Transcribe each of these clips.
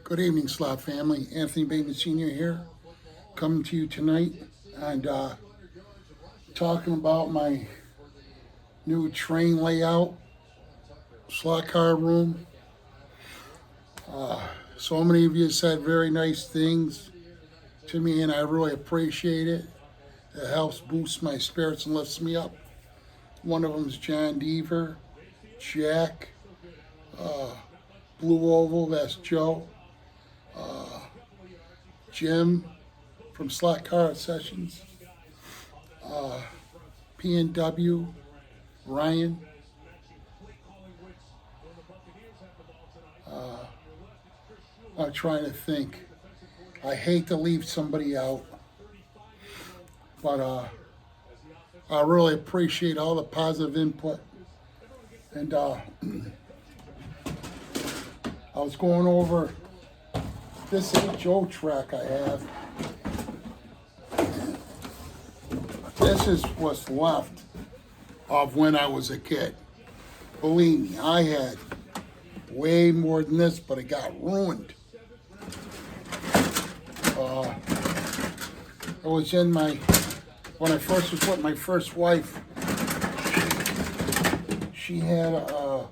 Good evening, Slot family. Anthony Bateman Sr. here, coming to you tonight and talking about my new train layout, slot car room. So many of you said very nice things to me, and I really appreciate it. It helps boost my spirits and lifts me up. One of them is John Deaver, Jack, Blue Oval, that's Joe, Jim from Slot Car Sessions, P&W, Ryan. I'm trying to think. I hate to leave somebody out, but I really appreciate all the positive input. And I was going over this HO track I have. This is what's left of when I was a kid. Believe me, I had way more than this, but it got ruined. I was in when I first was with my first wife, she had a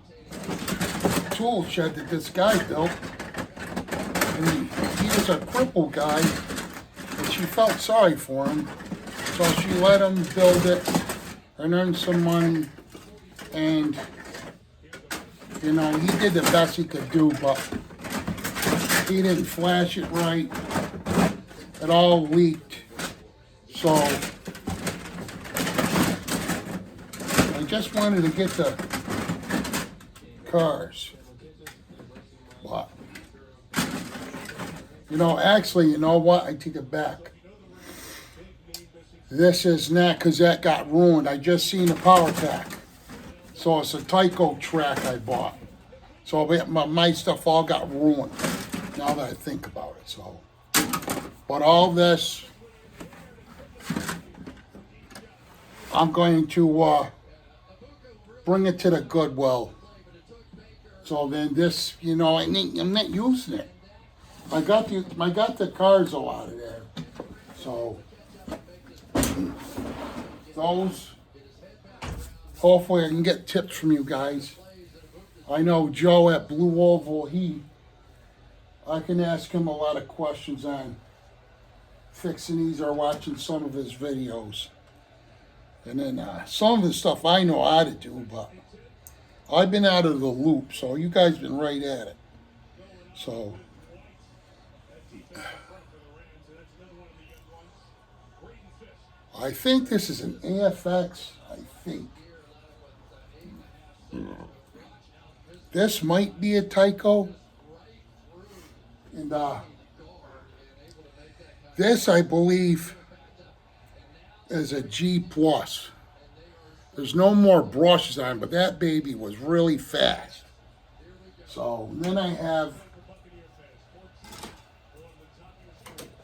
tool shed that this guy built. And he was a crippled guy, and she felt sorry for him. So she let him build it and earn some money. And, you know, he did the best he could do, but he didn't flash it right. It all leaked. So I just wanted to get the cars. But, you know, actually, you know what? I take it back. This is not, because that got ruined. I just seen the power pack. So it's a Tyco track I bought. So my stuff all got ruined, now that I think about it. So, but all this, I'm going to bring it to the Goodwill. So then this, you know, I'm not using it. I got the cars a lot of there. So those, hopefully I can get tips from you guys. I know Joe at Blue Oval, I can ask him a lot of questions on fixing these or watching some of his videos. And then some of the stuff I know how to do, but I've been out of the loop, so you guys been right at it. So I think this is an AFX, I think. This might be a Tyco. And this, I believe, is a G+. There's no more brushes on, but that baby was really fast. So then I have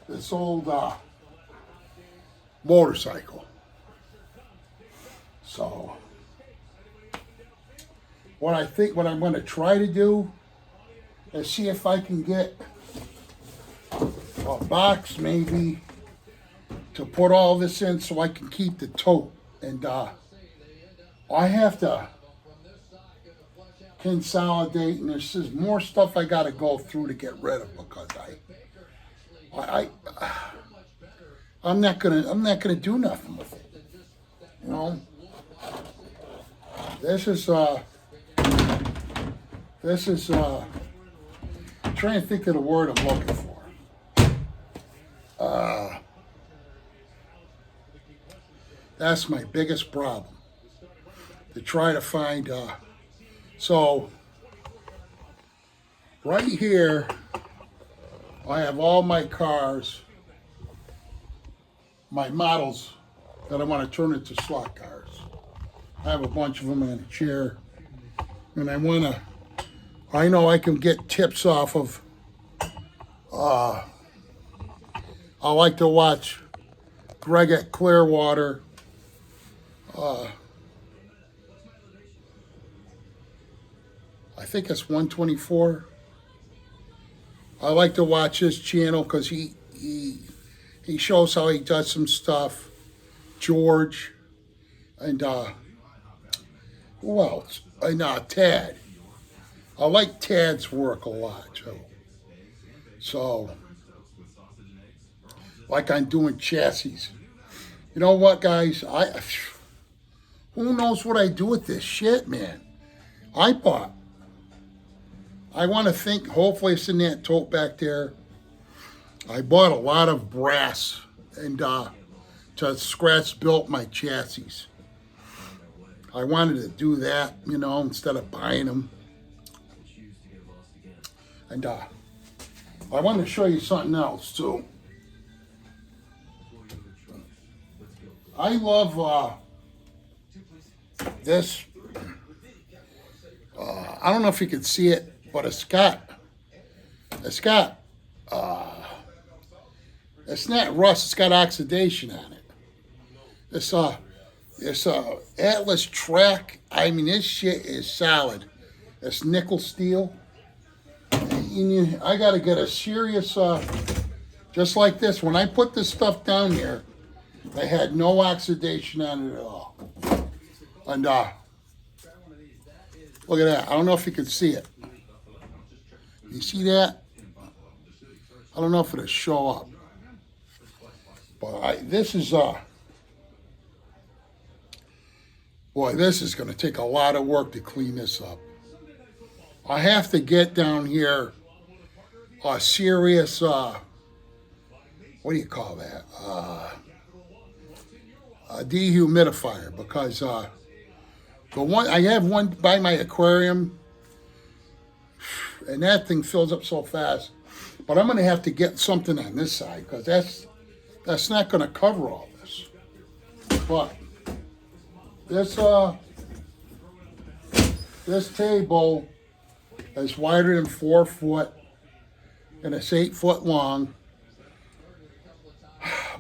this old motorcycle. So what I'm going to try to do is see if I can get a box maybe to put all this in so I can keep the tote. And I have to consolidate, and there's just more stuff I got to go through to get rid of, because I'm not gonna do nothing with it. You know, this is I'm trying to think of the word I'm looking for. That's my biggest problem, to try to find. So right here, I have all my cars, my models that I want to turn into slot cars. I have a bunch of them on a chair, and I know I can get tips off of, I like to watch Greg at Clearwater. I think it's 124. I like to watch his channel because he shows how he does some stuff. George and who else? And Tad. I like Tad's work a lot too. So, like I'm doing chassis. You know what, guys? Who knows what I do with this shit, man? I want to think, hopefully it's in that tote back there. I bought a lot of brass and to scratch built my chassis. I wanted to do that, you know, instead of buying them. And I wanted to show you something else too. I love this. I don't know if you can see it, but it's got, it's not rust, it's got oxidation on it. It's Atlas Track. I mean, this shit is solid. It's nickel steel. I gotta get a serious, just like this. When I put this stuff down here, I had no oxidation on it at all. And look at that. I don't know if you can see it. You see that? I don't know if it'll show up. But this is boy, this is going to take a lot of work to clean this up. I have to get down here a serious, what do you call that? A dehumidifier, because the one I have one by my aquarium, and that thing fills up so fast. But I'm going to have to get something on this side, because that's not going to cover all this. But this table is wider than 4 foot, and it's 8 foot long.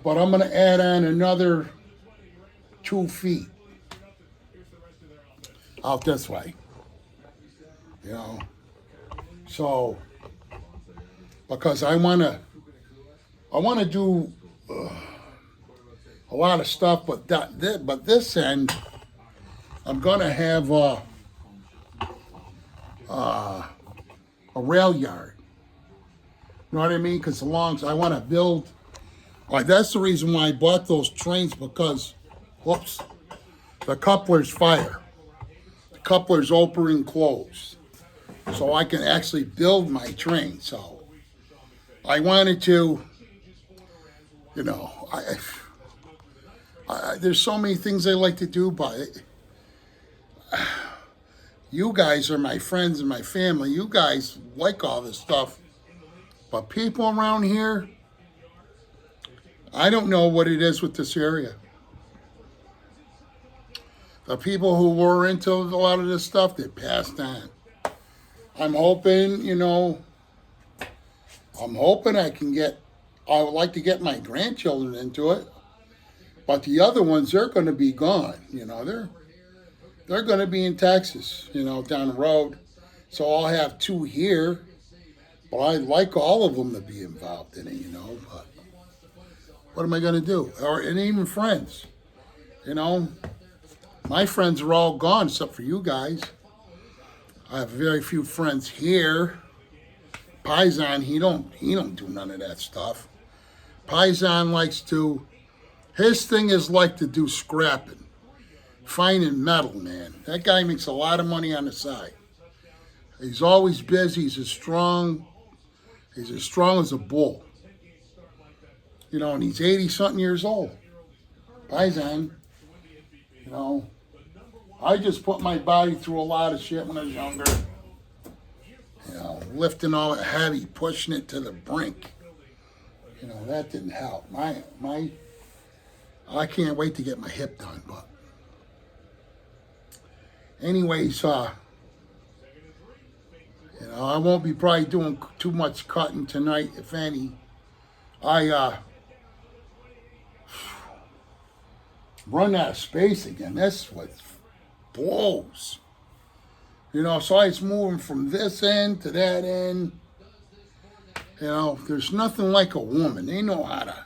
But I'm going to add on another 2 feet out this way, you know. So, because I want to do a lot of stuff, but this end, I'm gonna have a rail yard. You know what I mean? Because as long as I want to build, like that's the reason why I bought those trains, because, whoops, the coupler's fire. The coupler's open and closed, so I can actually build my train. So I wanted to, you know, there's so many things I like to do, but you guys are my friends and my family. You guys like all this stuff, but people around here, I don't know what it is with this area. The people who were into a lot of this stuff, they passed on. I'm hoping, you know, I would like to get my grandchildren into it, but the other ones, they're going to be gone. You know, they're going to be in Texas, you know, down the road. So I'll have 2 here, but I'd like all of them to be involved in it, you know, but what am I going to do? And even friends, you know, my friends are all gone except for you guys. I have very few friends here. Paisan, he don't do none of that stuff. Paisan likes to, his thing is like to do scrapping, finding metal, man. That guy makes a lot of money on the side. He's always busy. He's as strong as a bull. You know, and he's 80-something years old. Paisan, you know, I just put my body through a lot of shit when I was younger. You know, lifting all that heavy, pushing it to the brink. You know, that didn't help. I can't wait to get my hip done, but anyways, you know, I won't be probably doing too much cutting tonight, if any. I run out of space again. That's what blows. You know, so I was moving from this end to that end. You know, there's nothing like a woman. They know how to.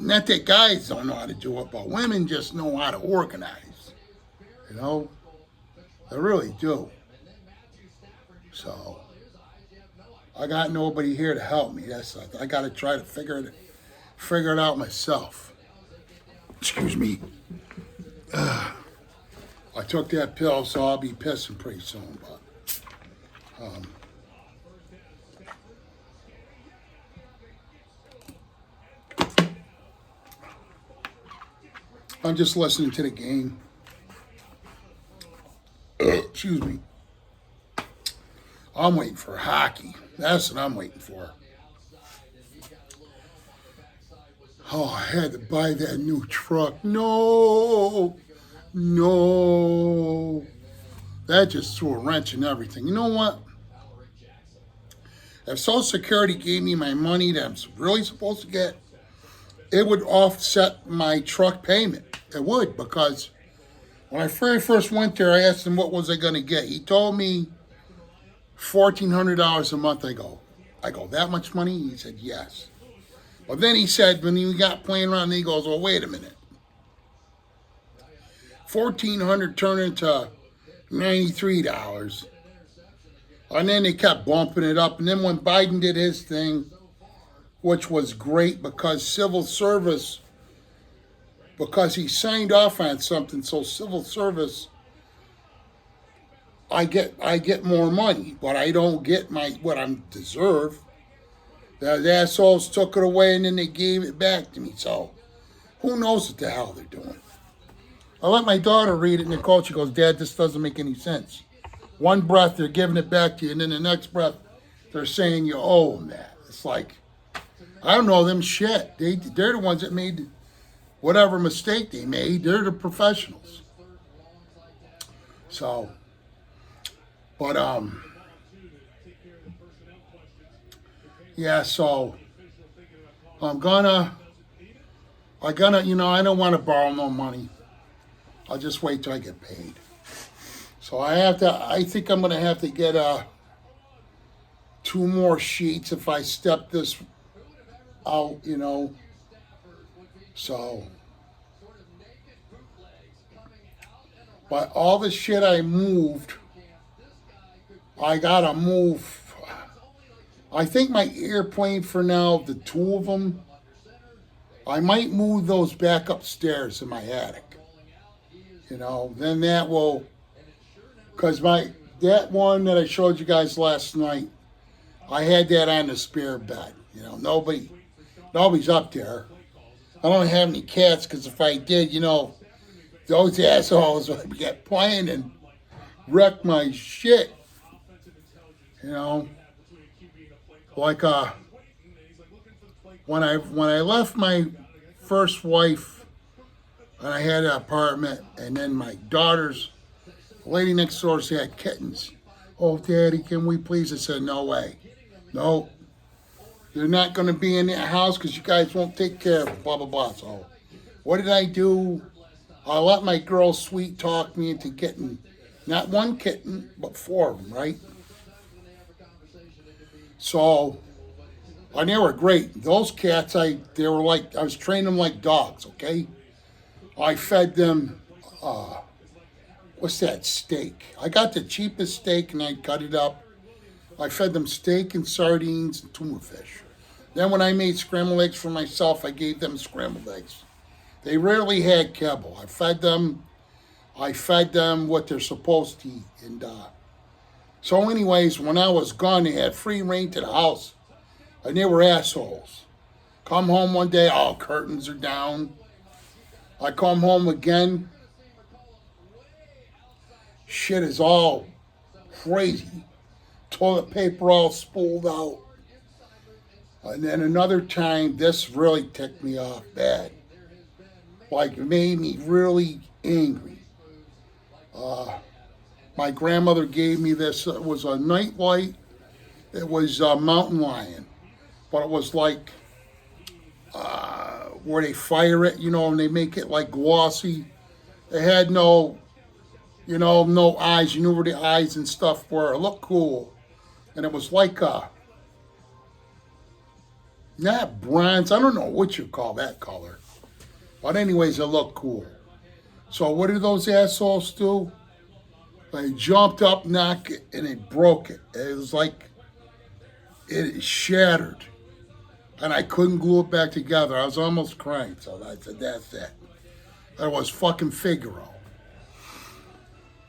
Not that guys don't know how to do it, but women just know how to organize. You know, they really do. So I got nobody here to help me. I got to try to figure it out myself. Excuse me. I took that pill, so I'll be pissing pretty soon. But I'm just listening to the game. Excuse me. I'm waiting for hockey. That's what I'm waiting for. Oh, I had to buy that new truck. No. That just threw a wrench in everything. You know what? If Social Security gave me my money that I'm really supposed to get, it would offset my truck payment. It would, because when I very first went there, I asked him what was I going to get. He told me $1,400 a month. I go, that much money? He said, yes. But then he said, when he got playing around, he goes, well, wait a minute. 1,400 turned into $93. And then they kept bumping it up. And then when Biden did his thing, which was great because civil service, because he signed off on something, so civil service, I get more money, but I don't get what I deserve. The assholes took it away and then they gave it back to me. So who knows what the hell they're doing? I let my daughter read it, and the coach, she goes, Dad, this doesn't make any sense. One breath, they're giving it back to you, and then the next breath, they're saying you owe them that. It's like, I don't know them shit. They're the ones that made whatever mistake they made. They're the professionals. So, but, yeah, so I don't want to borrow no money. I'll just wait till I get paid. So I think I'm going to have to get 2 more sheets if I step this out, So, but all the shit I moved, I got to move. I think my airplane for now, the 2 of them, I might move those back upstairs in my attic. Then that will, because that one that I showed you guys last night, I had that on the spare bed. Nobody's up there. I don't have any cats, because if I did, those assholes would get playing and wreck my shit. Like when I left my first wife, and I had an apartment, and then my daughter's lady next door, she had kittens. Oh, Daddy, can we please? I said, no way. No. They're not going to be in that house because you guys won't take care of them, blah, blah, blah. So what did I do? I let my girl sweet talk me into getting not 1 kitten, but 4 of them, right? So, and they were great. Those cats, I was training them like dogs, okay? I fed them, what's that, steak. I got the cheapest steak and I cut it up. I fed them steak and sardines and tuna fish. Then when I made scrambled eggs for myself, I gave them scrambled eggs. They rarely had kibble. I fed them what they're supposed to eat. And so anyways, when I was gone, they had free reign to the house. And they were assholes. Come home one day, all curtains are down. I come home again, shit is all crazy. Toilet paper all spooled out. And then another time, this really ticked me off bad. Like, it made me really angry. My grandmother gave me this. It was a night light. It was a mountain lion. But it was like where they fire it, and they make it like glossy. It had no eyes. You knew where the eyes and stuff were. It looked cool. And it was like not bronze. I don't know what you call that color. But anyways, it looked cool. So what did those assholes do? They jumped up, knocked it, and it broke it. It was like it shattered. And I couldn't glue it back together. I was almost crying. So I said, that's it. That was fucking Figaro.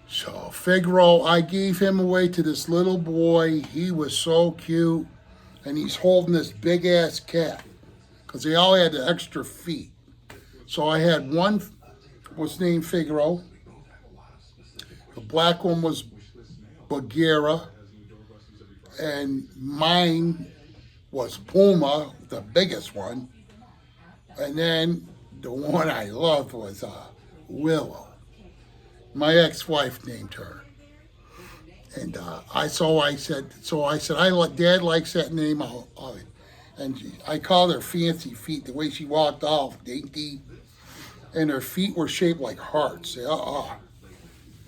So Figaro, I gave him away to this little boy. He was so cute. And he's holding this big ass cat. Because they all had the extra feet. So I had one was named Figaro. The black one was Bagheera. And mine was Puma, the biggest one. And then the one I loved was Willow. My ex-wife named her. And Dad likes that name. And I called her Fancy Feet, the way she walked off, dainty. And her feet were shaped like hearts.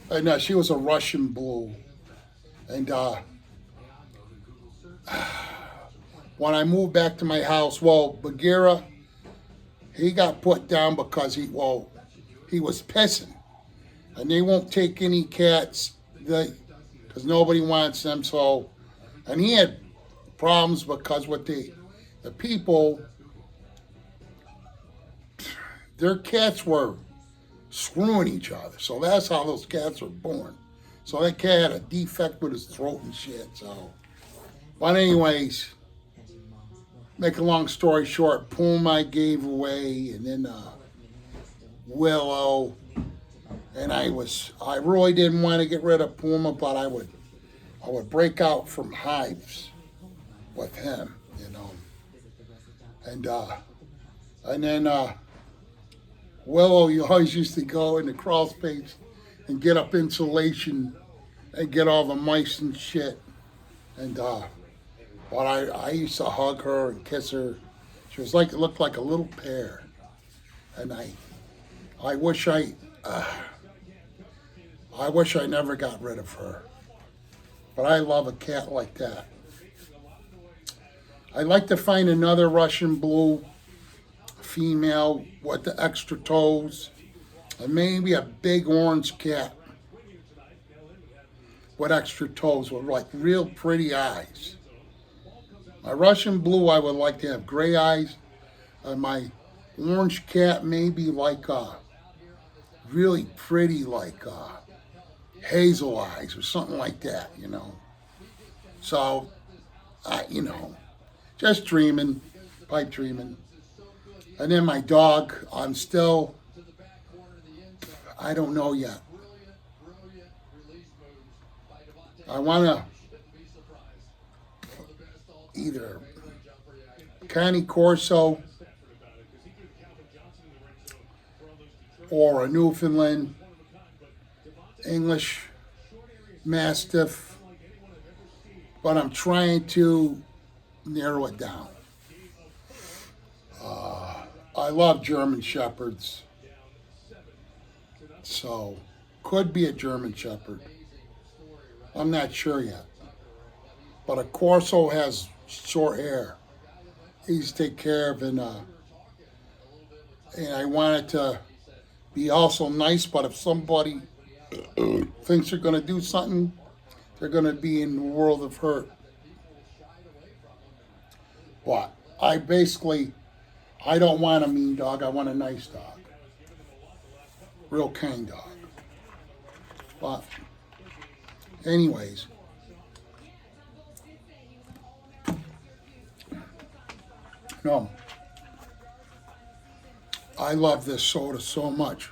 And she was a Russian blue. And when I moved back to my house, Bagheera, he got put down because he was pissing. And they won't take any cats because nobody wants them. So, and he had problems because with the people, their cats were screwing each other. So that's how those cats were born. So that cat had a defect with his throat and shit. So, but anyways, make a long story short, Puma I gave away, and then Willow. And I really didn't want to get rid of Puma, but I would break out from hives with him, you know. And then Willow, you always used to go in the crawl space and get up insulation and get all the mice and shit. And but I used to hug her and kiss her. She was it looked like a little pear. And I wish I never got rid of her. But I love a cat like that. I'd like to find another Russian blue female with the extra toes. And maybe a big orange cat with extra toes with like real pretty eyes. My Russian blue, I would like to have gray eyes. My orange cat maybe like really pretty like hazel eyes or something like that, you know. So, just dreaming, pipe dreaming. And then my dog, I don't know yet. I want to either Cane Corso or a Newfoundland, English Mastiff, but I'm trying to narrow it down. I love German Shepherds, so could be a German Shepherd. I'm not sure yet, but a Corso has short hair. Easy to take care of, and I want it to be also nice, but if somebody thinks they're going to do something, they're going to be in the world of hurt. But I don't want a mean dog. I want a nice dog. Real kind dog. But anyways, no, I love this soda so much.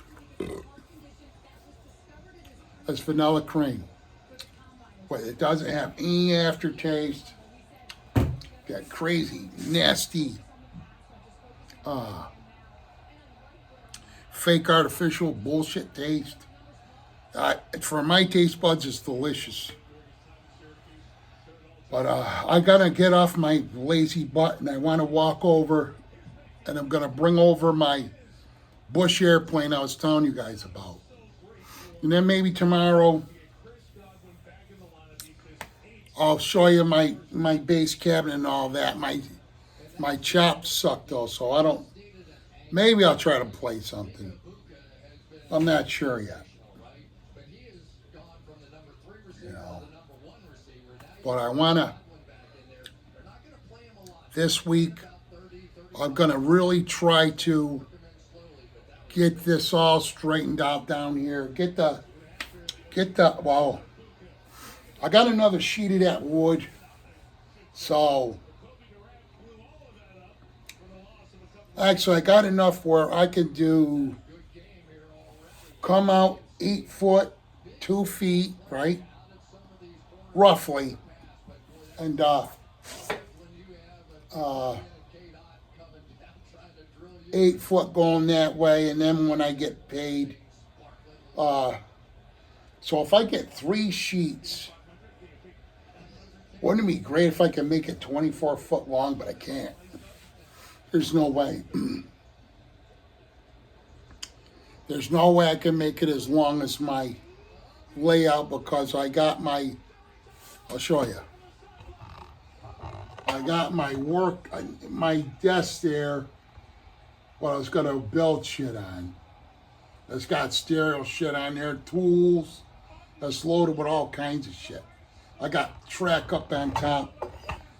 It's vanilla cream, but it doesn't have any aftertaste. That crazy, nasty, fake artificial bullshit taste. For my taste buds, it's delicious. But I gotta get off my lazy butt, and I want to walk over, and I'm gonna bring over my Bush airplane I was telling you guys about. And then maybe tomorrow I'll show you my base cabinet and all that. My chops suck though, so I don't. Maybe I'll try to play something. I'm not sure yet. You know, but I wanna this week. I'm gonna really try to get this all straightened out down here. Get the well. I got another sheet of that wood, so actually I got enough where I could do come out 8 foot, 2 feet, right? Roughly, and uh 8 foot going that way, and then when I get paid, uh, so if I get 3 sheets, wouldn't it be great if I could make it 24 foot long? But I can't. There's no way. There's no way I can make it as long as my layout because I got my. I'll show you. I got my my desk there. What I was gonna build shit on. It's got stereo shit on there, tools. That's loaded with all kinds of shit. I got track up on top.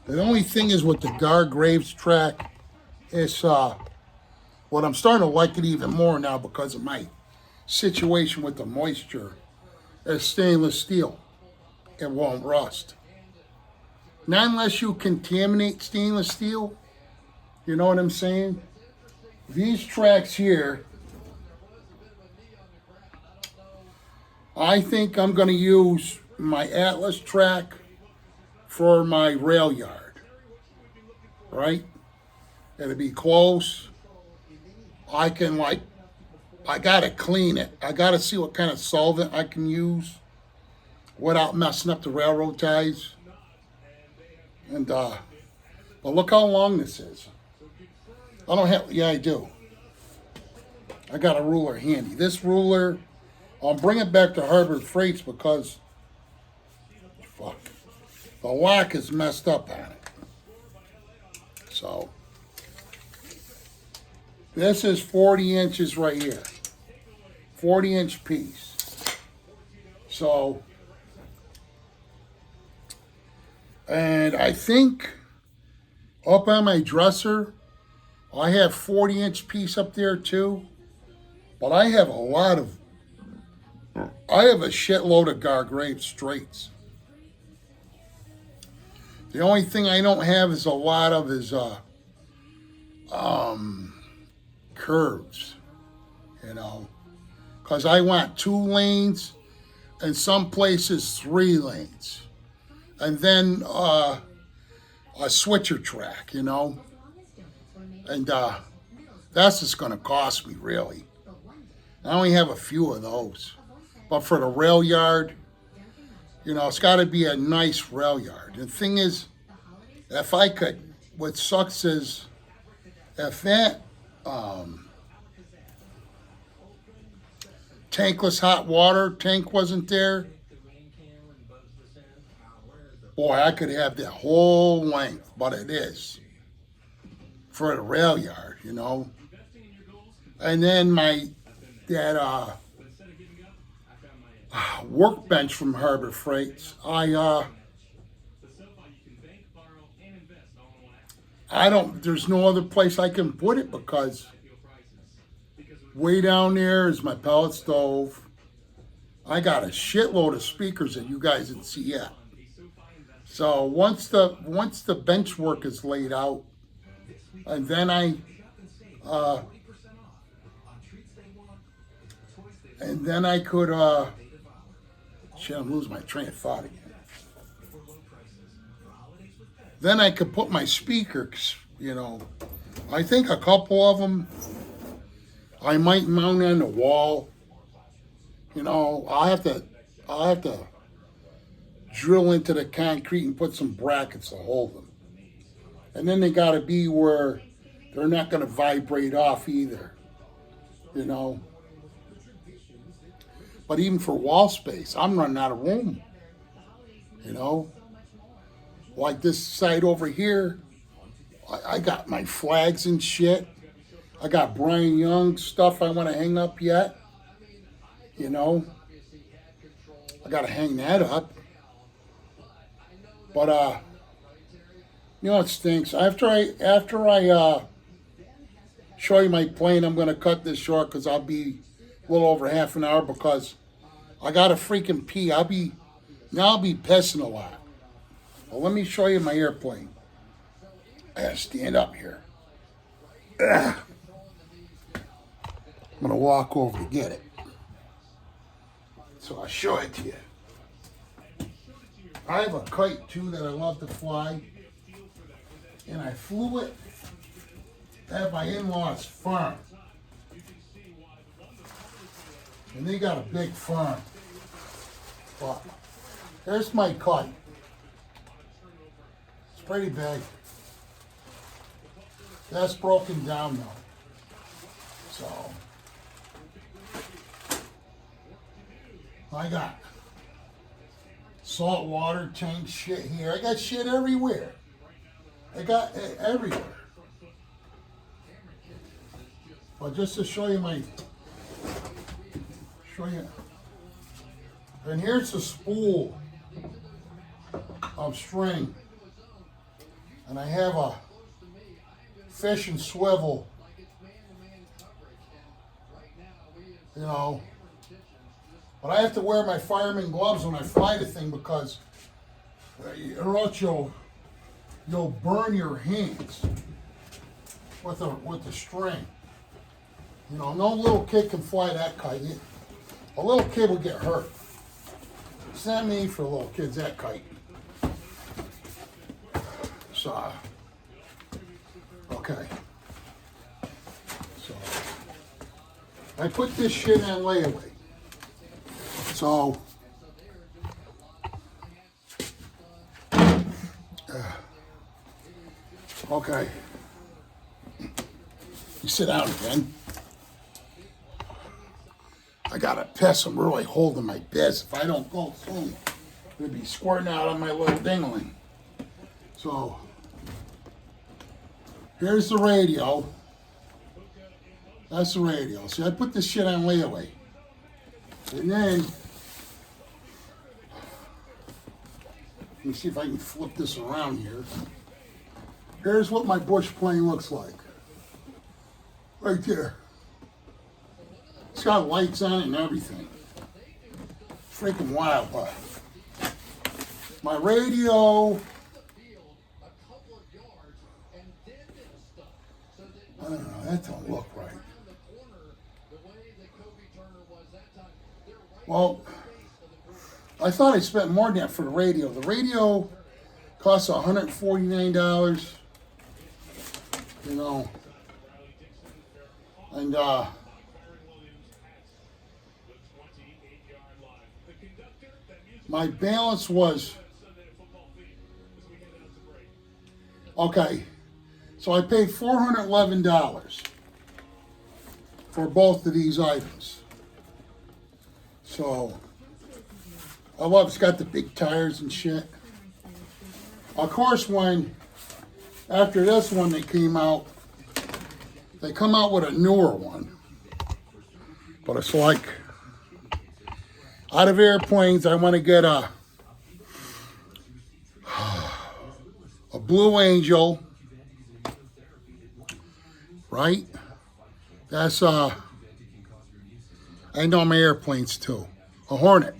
The only thing is with the Gargraves track, it's what I'm starting to like it even more now because of my situation with the moisture. It's stainless steel. It won't rust. Not unless you contaminate stainless steel. You know what I'm saying? These tracks here, I think I'm going to use my Atlas track for my rail yard, right? It'll be close. I can I got to clean it. I got to see what kind of solvent I can use without messing up the railroad ties. And, but look how long this is. I don't have, yeah, I do. I got a ruler handy. This ruler, I'll bring it back to Harbor Freights because, fuck, the lock is messed up on it. So, this is 40 inches right here. 40-inch piece. So, and I think up on my dresser, I have 40-inch piece up there too, but I have a shitload of Gargrave straights. The only thing I don't have is a lot of curves, you know, because I want 2 lanes and some places 3 lanes, and then a switcher track, you know. And that's just going to cost me, really. I only have a few of those. But for the rail yard, you know, it's got to be a nice rail yard. The thing is, if I could, what sucks is, if that tankless hot water tank wasn't there, boy, I could have that whole length, but it is. For the rail yard, you know. And then that workbench from Harbor Freights, I don't, there's no other place I can put it because way down there is my pellet stove. I got a shitload of speakers that you guys didn't see yet. So once the bench work is laid out, and then I could shit, I'm losing my train of thought again. Then I could put my speakers, you know. I think a couple of them I might mount on the wall. You know, I'll have to drill into the concrete and put some brackets to hold them. And then they got to be where they're not going to vibrate off either, you know. But even for wall space, I'm running out of room, you know. Like this side over here, I got my flags and shit. I got Brian Young stuff I want to hang up yet. You know, I got to hang that up. But you know what stinks? After I show you my plane, I'm gonna cut this short because I'll be a little over half an hour because I gotta freaking pee. I'll be pissing a lot. Well, let me show you my airplane. I gotta stand up here. Ugh. I'm gonna walk over to get it. So I'll show it to you. I have a kite too that I love to fly. And I flew it at my in-laws' farm. And they got a big farm. But there's my kite. It's pretty big. That's broken down though. So I got salt water tank shit here. I got shit everywhere. I got it everywhere. But just to show you and here's a spool of string. And I have a fish and swivel, you know. But I have to wear my fireman gloves when I fly the thing because or else you'll burn your hands with the string. You know, no little kid can fly that kite. A little kid will get hurt. It's not made for little kids, that kite. So, okay. So, I put this shit on layaway. So, okay. You sit down again. I gotta piss. I'm really holding my piss. If I don't go soon, it'll be squirting out on my little dingling. So, here's the radio. That's the radio. See, I put this shit on layaway. And then, let me see if I can flip this around here. Here's what my bush plane looks like. Right there. It's got lights on it and everything. Freaking wild, but my radio, I don't know, that don't look right. Well, I thought I spent more than that for the radio. The radio costs $149, you know, and my balance was, okay, so I paid $411 for both of these items. So, I love it's got the big tires and shit. Of course, after this one they come out with a newer one. But it's like, out of airplanes, I want to get a Blue Angel, right? That's I know my airplanes too. A Hornet,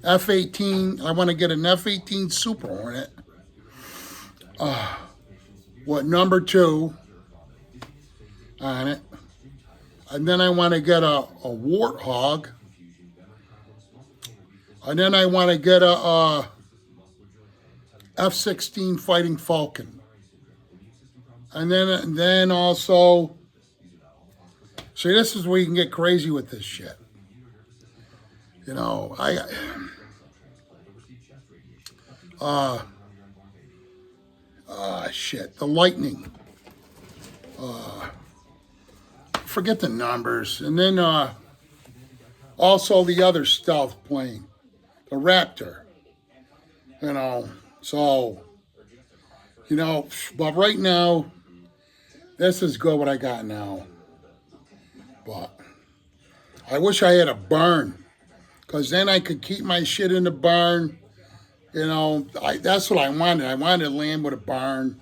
F-18. I want to get an F-18 Super Hornet. What number 2 on it, and then I want to get a Warthog. And then I want to get a F-16 Fighting Falcon. And then also, see, this is where you can get crazy with this shit. You know, shit, the Lightning. Forget the numbers. And then also the other stealth plane, the Raptor. You know, so, You know, but right now, this is good what I got now. But I wish I had a barn, because then I could keep my shit in the barn. You know, that's what I wanted. I wanted land with a barn,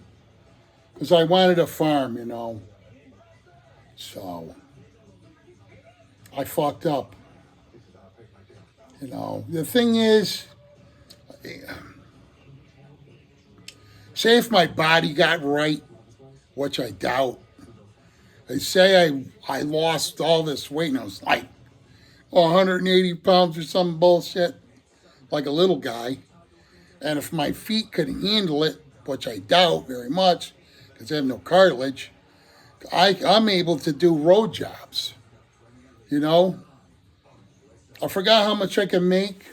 because I wanted a farm, you know. So, I fucked up. You know, the thing is, say if my body got right, which I doubt. They say I lost all this weight, and I was like 180 pounds or some bullshit, like a little guy. And if my feet could handle it, which I doubt very much, because I have no cartilage, I'm able to do road jobs. You know? I forgot how much I can make.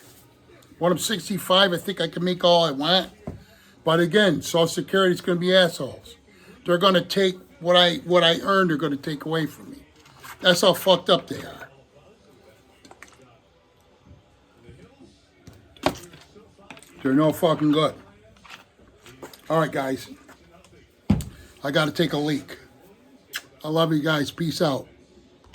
When I'm 65, I think I can make all I want. But again, Social Security's going to be assholes. They're going to take what I earned. They're going to take away from me. That's how fucked up they are. They're no fucking good. All right, guys. I got to take a leak. I love you guys. Peace out.